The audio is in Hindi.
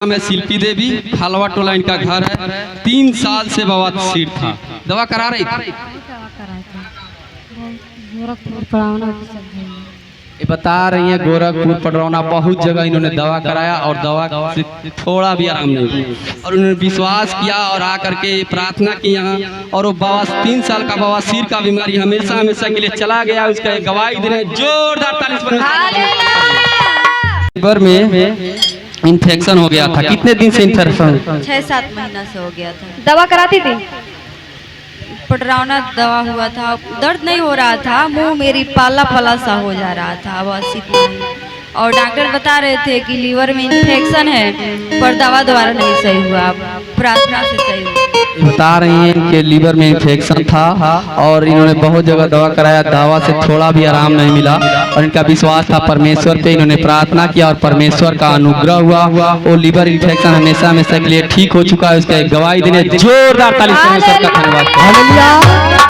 मैं शिल्पी देवी, खालवा टोला इनका घर है। 3 साल से बवासीर था। दवा करा रही थी। ये बता रही है गोरखपुर पडरौना बहुत जगह इन्होंने दवा कराया और दवा से थोड़ा भी आराम नहीं हुआ और उन्होंने विश्वास किया और आकर के प्रार्थना की यहाँ और वो 3 साल का बवासीर का बीमारी हमेशा हमेशा के लिए चला गया। उसका गवाही दे रहे हैं। जोरदार ताली। लीवर में इन्फेक्शन हो गया था। कितने दिन से इन्फेक्शन? 6-7 महीना से हो गया था। दवा कराती थी? पडरौना दवा हुआ था, दर्द नहीं हो रहा था, मुंह मेरी पाला पाला सा हो जा रहा था बस इतना ही। और डॉक्टर बता रहे थे कि लीवर में इन्फेक्शन है, पर दवा द्वारा नहीं सही हुआ, प्रार्थना से सही हुआ। बता रही हैं कि लीवर में इन्फेक्शन था और इन्होंने बहुत जगह दवा कराया, दवा से थोड़ा भी आराम नहीं मिला और इनका विश्वास था परमेश्वर पे। इन्होंने प्रार्थना किया और परमेश्वर का अनुग्रह हुआ। वो लीवर इन्फेक्शन हमेशा हमेशा के लिए ठीक हो चुका है। उसका गवाही देने जोरदार ताली से परमेश्वर का धन्यवाद।